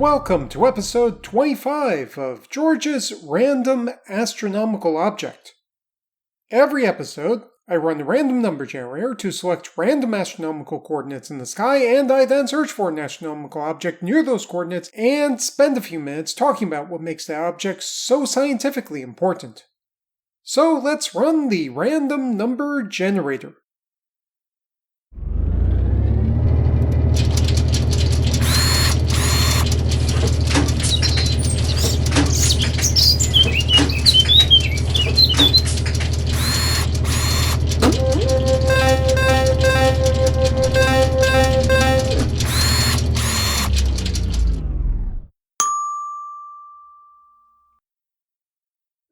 Welcome to episode 25 of George's Random Astronomical Object. Every episode, I run a random number generator to select random astronomical coordinates in the sky, and I then search for an astronomical object near those coordinates and spend a few minutes talking about what makes that object so scientifically important. So let's run the random number generator.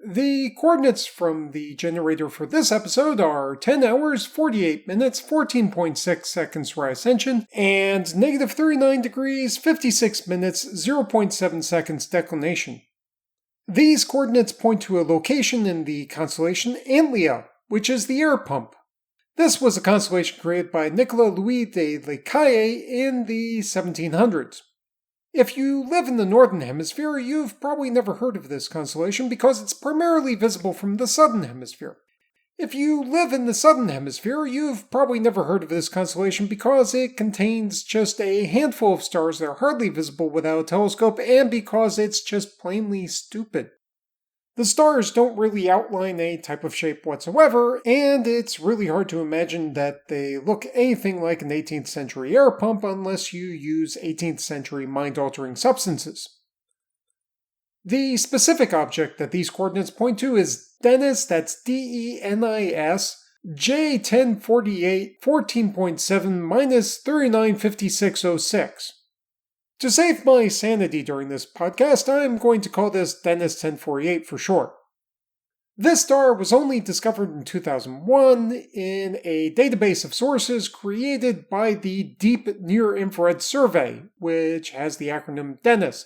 The coordinates from the generator for this episode are 10 hours, 48 minutes, 14.6 seconds for ascension, and negative 39 degrees, 56 minutes, 0.7 seconds declination. These coordinates point to a location in the constellation Antlia, which is the air pump. This was a constellation created by Nicolas Louis de Lecaille in the 1700s. If you live in the Northern Hemisphere, you've probably never heard of this constellation because it's primarily visible from the Southern Hemisphere. If you live in the Southern Hemisphere, you've probably never heard of this constellation because it contains just a handful of stars that are hardly visible without a telescope and because it's just plainly stupid. The stars don't really outline any type of shape whatsoever, and it's really hard to imagine that they look anything like an 18th century air pump unless you use 18th century mind-altering substances. The specific object that these coordinates point to is DENIS, that's DENIS J104814.7-395606. To save my sanity during this podcast, I'm going to call this DENIS 1048 for short. This star was only discovered in 2001 in a database of sources created by the Deep Near-Infrared Survey, which has the acronym DENIS.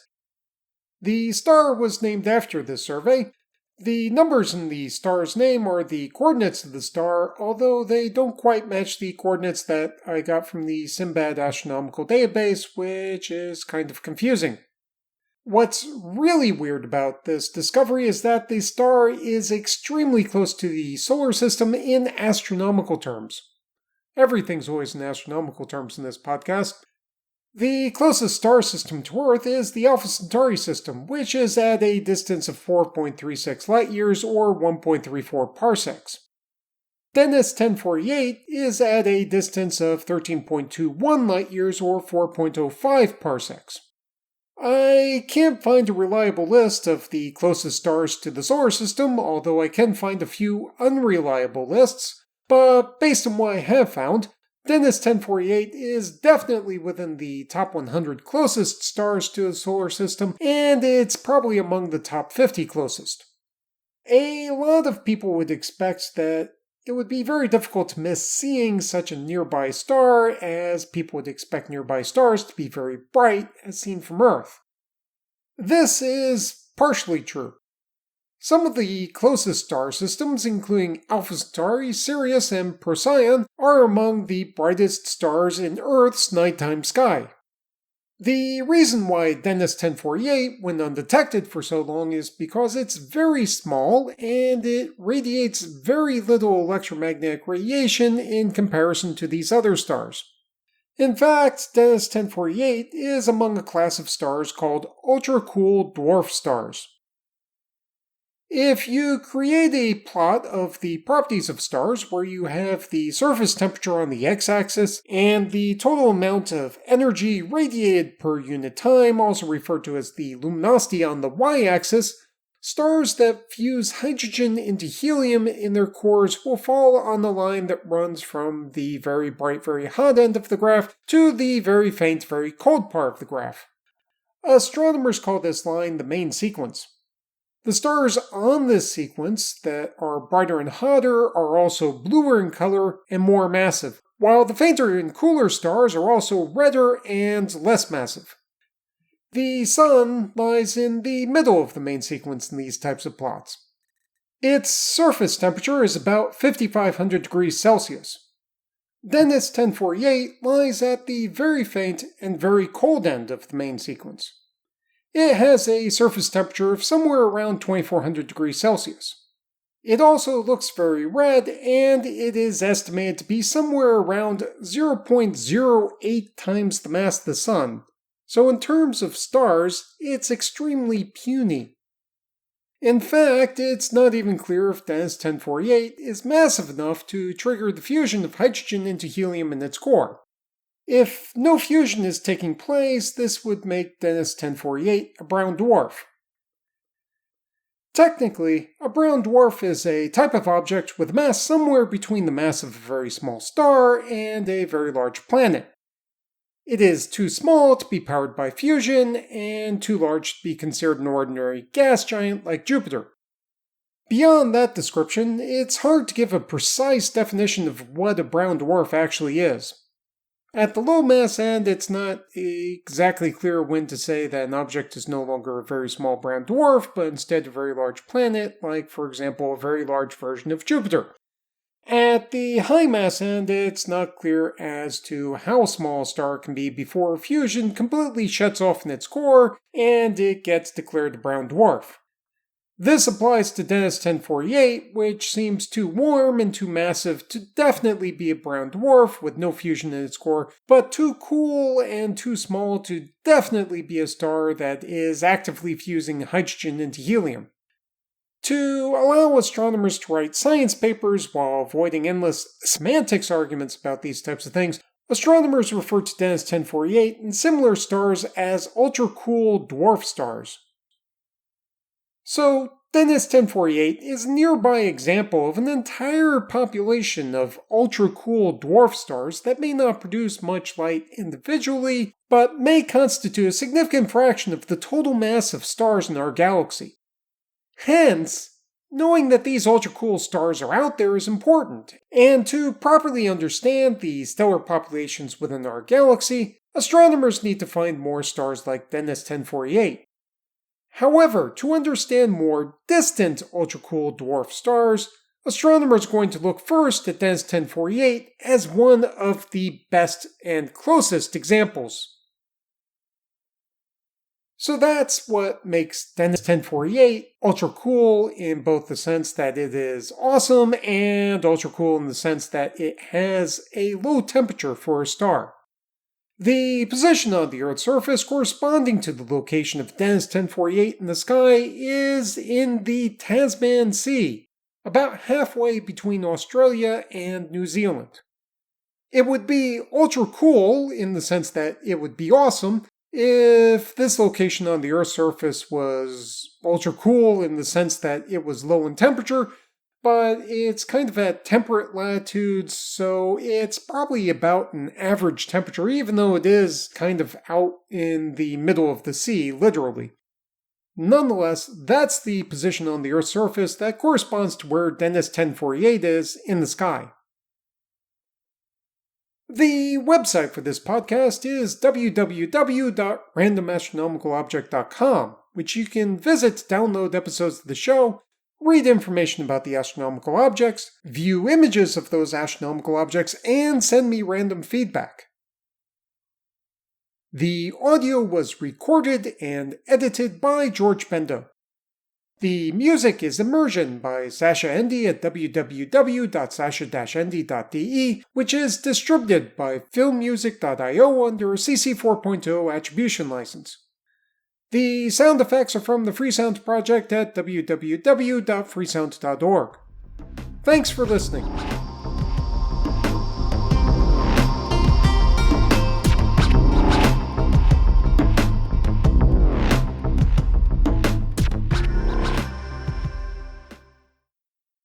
The star was named after this survey. The numbers in the star's name are the coordinates of the star, although they don't quite match the coordinates that I got from the Simbad Astronomical Database, which is kind of confusing. What's really weird about this discovery is that the star is extremely close to the solar system in astronomical terms. Everything's always in astronomical terms in this podcast. The closest star system to Earth is the Alpha Centauri system, which is at a distance of 4.36 light-years or 1.34 parsecs. DENIS 1048 is at a distance of 13.21 light-years or 4.05 parsecs. I can't find a reliable list of the closest stars to the solar system, although I can find a few unreliable lists, but based on what I have found, DENIS 1048 is definitely within the top 100 closest stars to the solar system, and it's probably among the top 50 closest. A lot of people would expect that it would be very difficult to miss seeing such a nearby star, as people would expect nearby stars to be very bright as seen from Earth. This is partially true. Some of the closest star systems, including Alpha Centauri, Sirius, and Procyon, are among the brightest stars in Earth's nighttime sky. The reason why DENIS 1048 went undetected for so long is because it's very small and it radiates very little electromagnetic radiation in comparison to these other stars. In fact, DENIS 1048 is among a class of stars called Ultracool dwarf stars. If you create a plot of the properties of stars where you have the surface temperature on the x-axis and the total amount of energy radiated per unit time, also referred to as the luminosity on the y-axis, stars that fuse hydrogen into helium in their cores will fall on the line that runs from the very bright, very hot end of the graph to the very faint, very cold part of the graph. Astronomers call this line the main sequence. The stars on this sequence that are brighter and hotter are also bluer in color and more massive, while the fainter and cooler stars are also redder and less massive. The Sun lies in the middle of the main sequence in these types of plots. Its surface temperature is about 5,500 degrees Celsius. DENIS 1048 lies at the very faint and very cold end of the main sequence. It has a surface temperature of somewhere around 2400 degrees Celsius. It also looks very red, and it is estimated to be somewhere around 0.08 times the mass of the Sun. So in terms of stars, it's extremely puny. In fact, it's not even clear if DENIS 1048 is massive enough to trigger the fusion of hydrogen into helium in its core. If no fusion is taking place, this would make DENIS 1048 a brown dwarf. Technically, a brown dwarf is a type of object with mass somewhere between the mass of a very small star and a very large planet. It is too small to be powered by fusion, and too large to be considered an ordinary gas giant like Jupiter. Beyond that description, it's hard to give a precise definition of what a brown dwarf actually is. At the low mass end, it's not exactly clear when to say that an object is no longer a very small brown dwarf, but instead a very large planet, like, for example, a very large version of Jupiter. At the high mass end, it's not clear as to how small a star can be before fusion completely shuts off in its core and it gets declared a brown dwarf. This applies to DENIS 1048, which seems too warm and too massive to definitely be a brown dwarf with no fusion in its core, but too cool and too small to definitely be a star that is actively fusing hydrogen into helium. To allow astronomers to write science papers while avoiding endless semantics arguments about these types of things, astronomers refer to DENIS 1048 and similar stars as ultracool dwarf stars. So, DENIS 1048 is a nearby example of an entire population of ultra-cool dwarf stars that may not produce much light individually, but may constitute a significant fraction of the total mass of stars in our galaxy. Hence, knowing that these ultra-cool stars are out there is important, and to properly understand the stellar populations within our galaxy, astronomers need to find more stars like DENIS 1048. However, to understand more distant ultracool dwarf stars, astronomers are going to look first at DENIS 1048 as one of the best and closest examples. So that's what makes DENIS 1048 ultracool in both the sense that it is awesome and ultracool in the sense that it has a low temperature for a star. The position on the Earth's surface corresponding to the location of DENIS 1048 in the sky is in the Tasman Sea, about halfway between Australia and New Zealand. It would be ultra cool in the sense that it would be awesome if this location on the Earth's surface was ultra cool in the sense that it was low in temperature, but it's kind of at temperate latitudes, so it's probably about an average temperature, even though it is kind of out in the middle of the sea, literally. Nonetheless, that's the position on the Earth's surface that corresponds to where DENIS 1048 is in the sky. The website for this podcast is www.randomastronomicalobject.com, which you can visit to download episodes of the show, read information about the astronomical objects, view images of those astronomical objects, and send me random feedback. The audio was recorded and edited by George Bendo. The music is Immersion by Sasha Endy at www.sasha-endy.de, which is distributed by filmmusic.io under a CC 4.0 attribution license. The sound effects are from the Freesound Project at www.freesound.org. Thanks for listening.